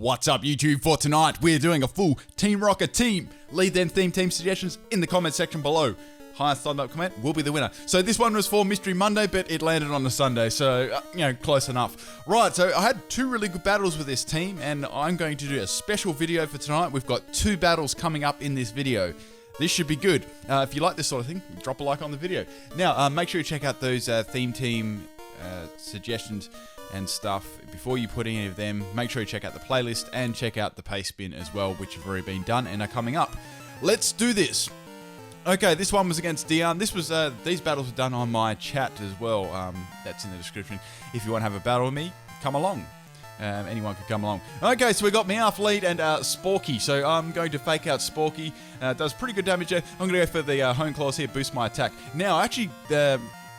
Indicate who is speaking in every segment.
Speaker 1: What's up, YouTube? For tonight, we're doing a full Team Rocket team. Leave them team suggestions in the comment section below. Highest thumbs up comment will be the winner. So this one was for Mystery Monday, but it landed on a Sunday, so, close enough. Right, so I had two really good battles with this team, and I'm going to do a special video for tonight. We've got two battles coming up in this video. This should be good. If you like this sort of thing, drop a like on the video. Now, make sure you check out those team suggestions and stuff before you put any of them. Make sure you check out the playlist and check out the paste bin as well, which have already been done and are coming up. Let's do this. Okay, this one was against Dion. This was these battles were done on my chat as well. That's in the description. If you want to have a battle with me, come along. Anyone could come along. Okay, so we got Meowth lead and Sporky. So I'm going to fake out Sporky. Does pretty good damage there. I'm going to go for the Hone Claws here, boost my attack. Now, actually,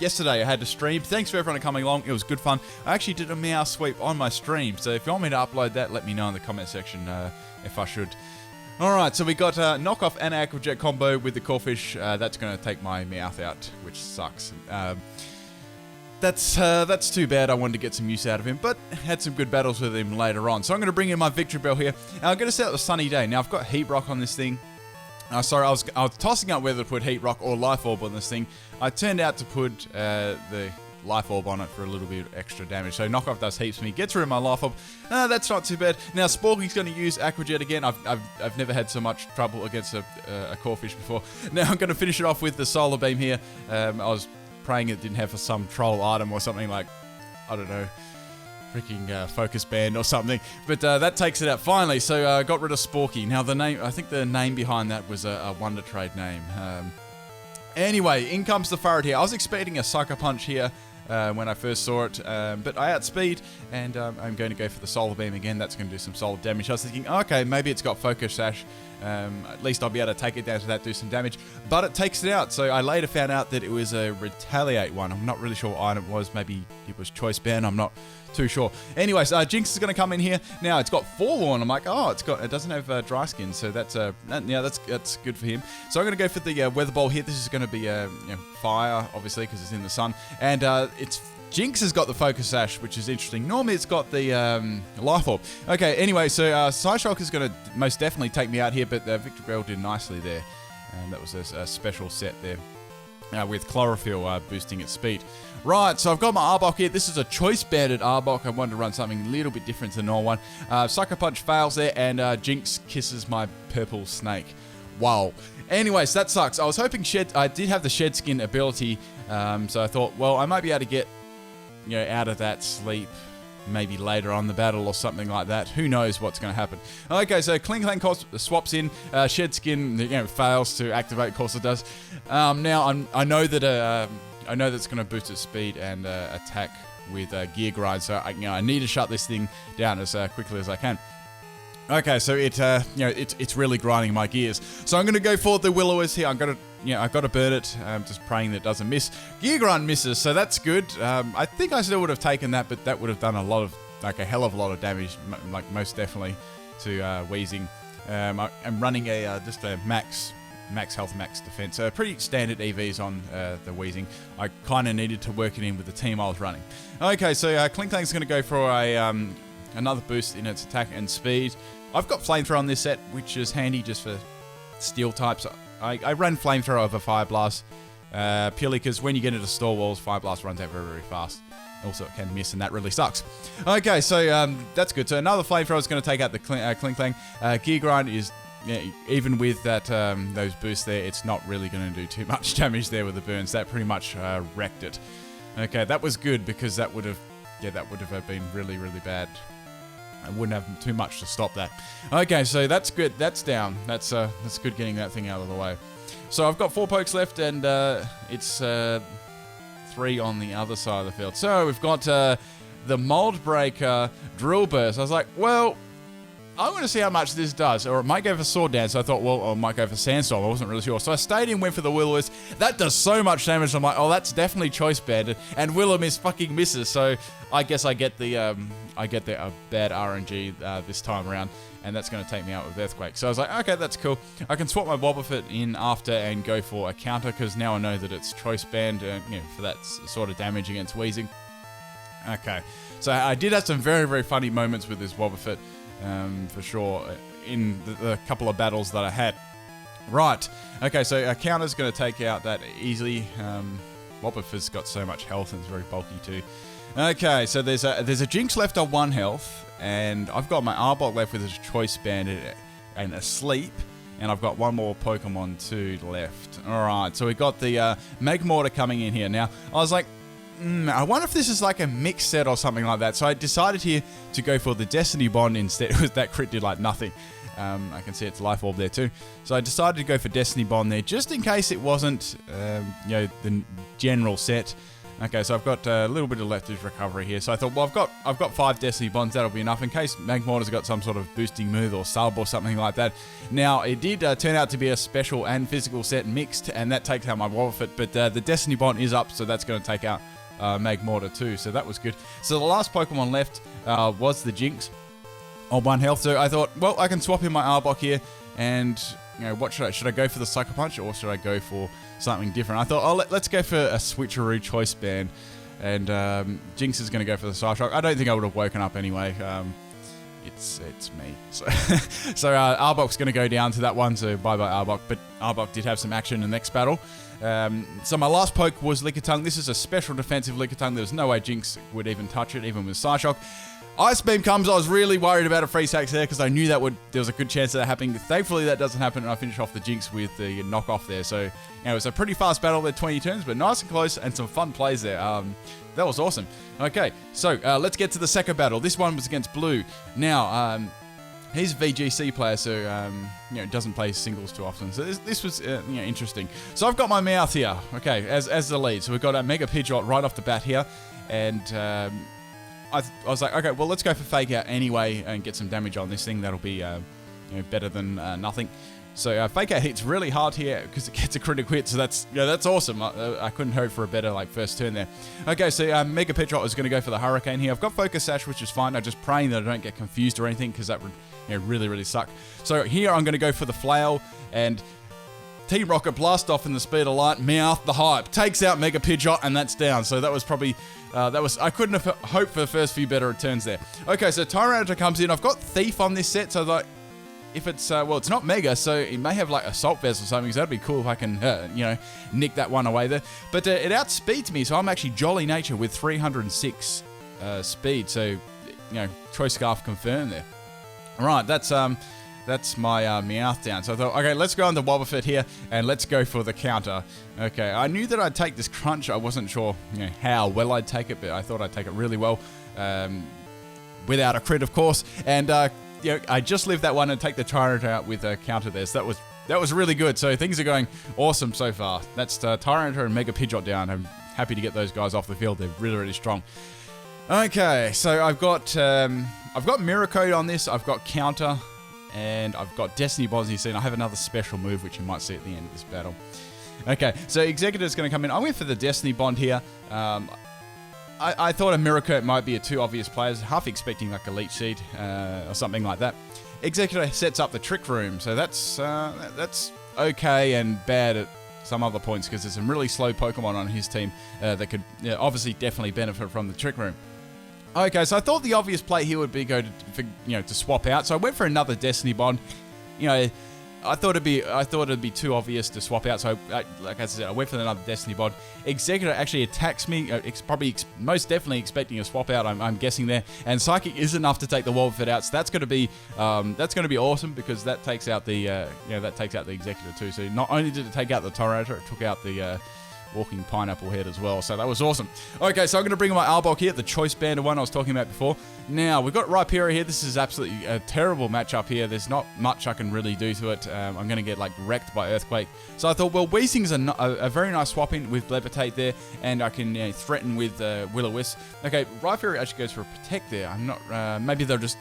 Speaker 1: yesterday I had to stream. Thanks for everyone coming along. It was good fun. I actually did a Meowth sweep on my stream. So if you want me to upload that, let me know in the comment section if I should. Alright, so we got Knockoff and Aqua Jet combo with the Corphish. That's going to take my Meowth out, which sucks. That's too bad. I wanted to get some use out of him, but had some good battles with him later on. So I'm going to bring in my Victory Bell here. Now I'm going to set up a Sunny Day. Now I've got Heat Rock on this thing. Sorry, I was tossing up whether to put Heat Rock or Life Orb on this thing. I turned out to put the Life Orb on it for a little bit extra damage. So Knockoff does heaps for me. Gets rid of my Life Orb. That's not too bad. Now Sporky's going to use Aqua Jet again. I've never had so much trouble against a Corphish before. Now I'm going to finish it off with the Solar Beam here. I was praying it didn't have some troll item or something like, I don't know, freaking Focus Band or something. But that takes it out finally. So I got rid of Sporky. Now the name, I think the name behind that was a Wonder Trade name. Anyway, in comes the Furret here. I was expecting a Sucker Punch here when I first saw it, but I outspeed, and I'm going to go for the Solar Beam again. That's going to do some solid damage. I was thinking, okay, maybe it's got Focus Sash. At least I'll be able to take it down to that, do some damage. But it takes it out. So I later found out that it was a Retaliate one. I'm not really sure what item it was. Maybe it was Choice Band. I'm not too sure. Anyways, Jinx is going to come in here. Now it's got Forlorn. I'm like, oh, it doesn't have Dry Skin, so that's good for him. So I'm going to go for the Weather Ball here. This is going to be fire, obviously, because it's in the sun, and Jinx has got the Focus Sash, which is interesting. Normally it's got the Life Orb. Okay, anyway, so Psyshock is going to most definitely take me out here, but Victory Bell did nicely there. And that was a special set there with Chlorophyll boosting its speed. Right, so I've got my Arbok here. This is a Choice Banded Arbok. I wanted to run something a little bit different than the normal one. Sucker Punch fails there, and Jinx kisses my purple snake. Wow. Anyways, that sucks. I was hoping I did have the Shed Skin ability, so I thought, well, I might be able to get out of that sleep maybe later on the battle or something like that. Who knows what's going to happen. Okay, so Kling Klang swaps in, Shed Skin fails to activate, of course it does. Now I know that it's going to boost its speed and attack with Gear Grind, so I need to shut this thing down as quickly as I can. Okay, so it's really grinding my gears. So I'm going to go for the Will-O-Wisp here. I've got to burn it. I'm just praying that it doesn't miss. Gear Grind misses, so that's good. I think I still would have taken that, but that would have done a hell of a lot of damage, like most definitely, to Wheezing. I'm running just a max health, max defense. Pretty standard EVs on the Wheezing. I kind of needed to work it in with the team I was running. Okay, so Kling Klang's going to go for another boost in its attack and speed. I've got Flamethrower on this set, which is handy just for steel types. I ran Flamethrower over Fire Blast purely because when you get into store walls, Fire Blast runs out very, very fast. Also, it can miss, and that really sucks. Okay, so that's good. So another Flamethrower is going to take out the Kling Klang. Gear Grind is, even with that those boosts there, it's not really going to do too much damage there with the burns. That pretty much wrecked it. Okay, that was good because that would have been really, really bad. I wouldn't have too much to stop that. Okay, so that's good. That's down. That's good getting that thing out of the way. So I've got 4 pokes left, and it's 3 on the other side of the field. So we've got the Mold Breaker, Drill Burst. I was like, well, I'm going to see how much this does. Or it might go for Sword Dance. So I thought, well, I might go for Sandstorm. I wasn't really sure. So I stayed in, went for the Will-O-Wisp. That does so much damage. I'm like, oh, that's definitely Choice Banded. And Will-O-Wisp fucking misses. So I guess I get the bad RNG this time around. And that's going to take me out with Earthquake. So I was like, okay, that's cool. I can swap my Wobbuffet in after and go for a counter. Because now I know that it's Choice Band for that sort of damage against Wheezing. Okay. So I did have some very, very funny moments with this Wobbuffet. for sure in the couple of battles that I had. Right. Okay, so our counter's going to take out that easily. Wobbuffet's got so much health and it's very bulky too. Okay, so there's a Jinx left on 1 health, and I've got my Arbok left with a Choice Band and a Sleep, and I've got one more Pokemon 2 left. Alright, so we got the Magmortar coming in here. Now, I was like, I wonder if this is like a mixed set or something like that. So I decided here to go for the Destiny Bond instead. That crit did like nothing. I can see its Life Orb there too. So I decided to go for Destiny Bond there, just in case it wasn't, the general set. Okay, so I've got a little bit of leftovers recovery here. So I thought, well, I've got 5 Destiny Bonds. That'll be enough in case Magmortar's got some sort of boosting move or sub or something like that. Now, it did turn out to be a special and physical set mixed, and that takes out my Wobbuffet. But the Destiny Bond is up, so that's going to take out Magmortar too. So that was good. So the last Pokemon left was the Jinx on 1 health. So I thought, well, I can swap in my Arbok here, and what should I go for the Sucker Punch or should I go for something different? I thought, let's go for a switcheroo Choice Band, and Jinx is going to go for the Psyshock. I don't think I would have woken up anyway. It's me. So Arbok's going to go down to that one, so bye-bye Arbok. But Arbok did have some action in the next battle. So my last poke was Lickitung. This is a special defensive Lickitung. There's no way Jinx would even touch it, even with Psyshock. Ice Beam comes. I was really worried about a freeze attack there because I knew there was a good chance of that happening. Thankfully, that doesn't happen, and I finish off the Jinx with the knockoff there. So, it was a pretty fast battle there, 20 turns, but nice and close, and some fun plays there. That was awesome. Okay, so let's get to the second battle. This one was against Blue. Now, he's a VGC player, so doesn't play singles too often. So this was interesting. So I've got my Meowth here, okay, as the lead. So we've got a Mega Pidgeot right off the bat here, and I was like, okay, well, let's go for Fake Out anyway and get some damage on this thing. That'll be better than nothing. So Fake Out hits really hard here because it gets a critical hit. So that's awesome. I couldn't hope for a better first turn there. Okay, so Mega Pidgeot was going to go for the Hurricane here. I've got Focus Sash, which is fine. I'm just praying that I don't get confused or anything because that would really, really suck. So here I'm going to go for the Flail, and Team Rocket blast off in the speed of light. Meowth, the hype, takes out Mega Pidgeot, and that's down. So that was probably, I couldn't have hoped for the first few better returns there. Okay, so Tyranitar comes in. I've got Thief on this set, so that if it's, it's not Mega, so it may have like Assault Vest or something, so that'd be cool if I can, nick that one away there. But it outspeeds me, so I'm actually Jolly Nature with 306 speed, so, Choice Scarf confirmed there. All right, that's my Meowth down. So I thought, okay, let's go on the Wobbuffet here, and let's go for the counter. Okay, I knew that I'd take this Crunch. I wasn't sure how well I'd take it, but I thought I'd take it really well, without a crit, of course. And I just lived that one and take the Tyranitar out with a counter there. So that was really good. So things are going awesome so far. That's Tyranitar and Mega Pidgeot down. I'm happy to get those guys off the field. They're really, really strong. Okay, so I've got Mirror Code on this. I've got Counter. And I've got Destiny Bonds here soon. I have another special move, which you might see at the end of this battle. Okay, so Exeggutor's going to come in. I went for the Destiny Bond here. I thought a Mirror Coat might be a too obvious play. Half expecting like a Leech Seed or something like that. Exeggutor sets up the Trick Room. So that's okay and bad at some other points because there's some really slow Pokemon on his team that could obviously definitely benefit from the Trick Room. Okay, so I thought the obvious play here would be to swap out. So I went for another Destiny Bond. I thought it'd be too obvious to swap out. So like I said, I went for another Destiny Bond. Exeggutor actually attacks me. Most definitely expecting a swap out. I'm guessing there. And Psychic is enough to take the Wobbuffet out. So that's going to be awesome because that takes out the Exeggutor too. So not only did it take out the Tyranitar, it took out the Walking Pineapple Head as well, so that was awesome. Okay, so I'm going to bring my Arbok here, the Choice Band one I was talking about before. Now, we've got Rhyperior here. This is absolutely a terrible matchup here. There's not much I can really do to it. I'm going to get wrecked by Earthquake. So I thought, well, Weezing's a very nice swap in with Levitate there, and I can threaten with Will-O-Wisp. Okay, Rhyperior actually goes for a Protect there. I'm not, maybe they'll just,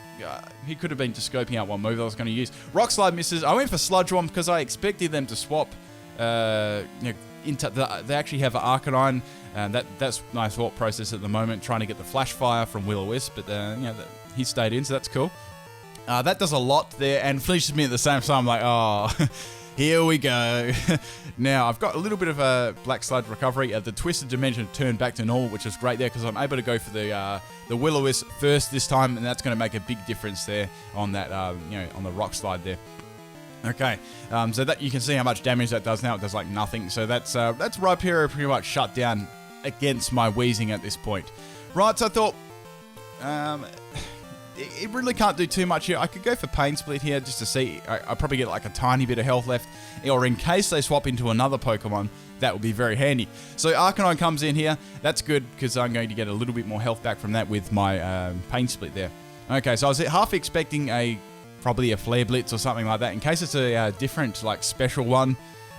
Speaker 1: he could have been just scoping out what move I was going to use. Rock Slide misses. I went for Sludge Bomb because I expected them to swap, they actually have an Arcanine, and that's my thought process at the moment, trying to get the Flash Fire from Will-O-Wisp, but he stayed in, so that's cool. That does a lot there, and finishes me at the same time. I'm like, oh, Here we go. Now, I've got a little bit of a Black Sludge recovery. The Twisted Dimension turned back to normal, which is great there because I'm able to go for the Will-O-Wisp first this time, and that's going to make a big difference there on that, on the rock slide there. Okay, so that you can see how much damage that does now. It does like nothing. So that's Rhyperior pretty much shut down against my Weezing at this point. Right, so I thought, it really can't do too much here. I could go for Pain Split here just to see. I probably get like a tiny bit of health left, or in case they swap into another Pokemon, that would be very handy. So Arcanine comes in here. That's good because I'm going to get a little bit more health back from that with my Pain Split there. Okay, so I was half expecting probably a Flare Blitz or something like that in case it's a different like special one.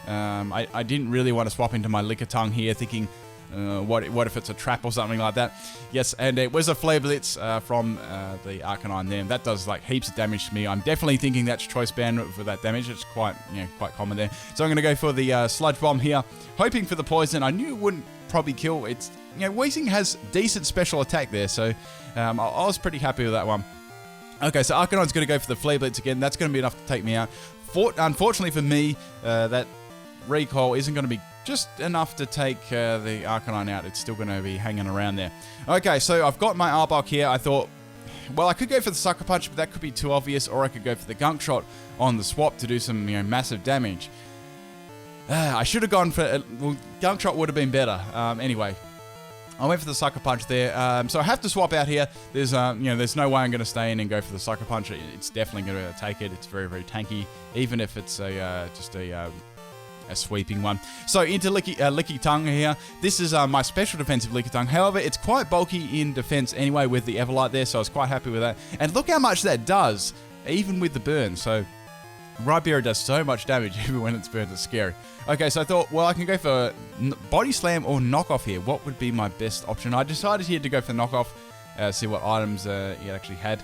Speaker 1: I didn't really want to swap into my Lickitung here, thinking, what if it's a trap or something like that? Yes, and it was a Flare Blitz from the Arcanine there. That does like heaps of damage to me. I'm definitely thinking that's Choice Band for that damage. It's quite common there. So I'm going to go for the Sludge Bomb here, hoping for the poison. I knew it wouldn't probably kill. It's Weezing has decent special attack there, so I was pretty happy with that one. Okay, so Arcanine's going to go for the Flare Blitz again. That's going to be enough to take me out. Unfortunately for me, that recoil isn't going to be just enough to take the Arcanine out. It's still going to be hanging around there. Okay, so I've got my Arbok here. I thought, well, I could go for the Sucker Punch, but that could be too obvious, or I could go for the Gunk Shot on the swap to do some massive damage. I should have gone for... well, Gunk Shot would have been better. Anyway, I went for the Sucker Punch there. So I have to swap out here. There's there's no way I'm going to stay in and go for the Sucker Punch. It's definitely going to take it. It's very, very tanky, even if it's just a sweeping one. So into Lickitung here. This is my special defensive Lickitung. However, it's quite bulky in defense anyway with the Everlight there, so I was quite happy with that. And look how much that does, even with the burn. So Rhyperior does so much damage even when it's burned. It's scary. Okay, so I thought, well, I can go for Body Slam or Knockoff here. What would be my best option? I decided here to go for Knockoff, see what items it actually had.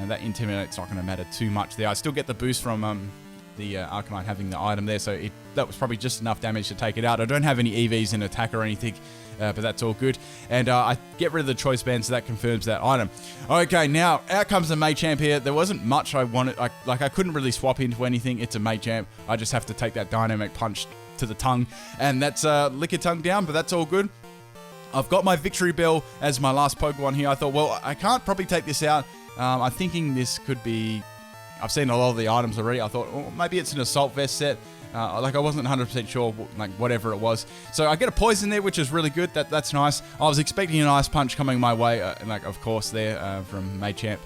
Speaker 1: That Intimidate's not going to matter too much there. I still get the boost from the Arcanine having the item there, so that was probably just enough damage to take it out. I don't have any EVs in attack or anything, but that's all good. And I get rid of the Choice Band, so that confirms that item. Okay, now out comes the Machamp here. There wasn't much I wanted. I couldn't really swap into anything. It's a Machamp. I just have to take that Dynamic Punch to the tongue, and that's Lickitung down, but that's all good. I've got my Victory Bell as my last Pokemon here. I thought, well, I can't probably take this out. I'm thinking this could be... I've seen a lot of the items already. I thought, oh, maybe it's an Assault Vest set. I wasn't 100% sure, whatever it was. So I get a Poison there, which is really good. That's nice. I was expecting an Ice Punch coming my way, of course, there from Machamp.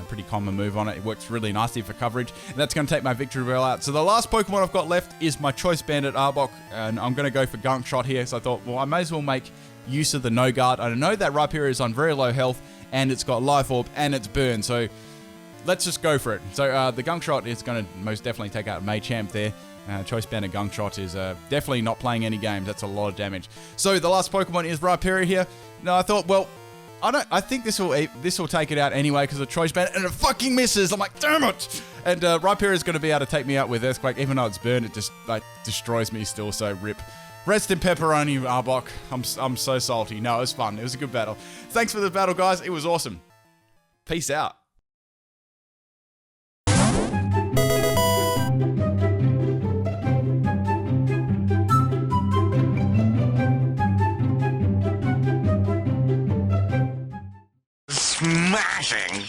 Speaker 1: Pretty common move on it. It works really nicely for coverage. And that's going to take my Victory Bell out. So the last Pokemon I've got left is my Choice Banded Arbok. And I'm going to go for Gunk Shot here. So I thought, well, I may as well make use of the No Guard. I know that Rhyperior is on very low health, and it's got Life Orb, and it's Burn. So let's just go for it. So the Gunk Shot is going to most definitely take out Machamp there. Choice Banded Gunk Shot is definitely not playing any games. That's a lot of damage. So the last Pokemon is Rhyperior here. Now I thought, well, I think this will take it out anyway because of Choice Band, and it fucking misses. I'm like, damn it! And Rhyperior is going to be able to take me out with Earthquake, even though it's burned. It just destroys me still. So rip. Rest in pepperoni, Arbok. I'm so salty. No, it was fun. It was a good battle. Thanks for the battle, guys. It was awesome. Peace out.
Speaker 2: Smashing!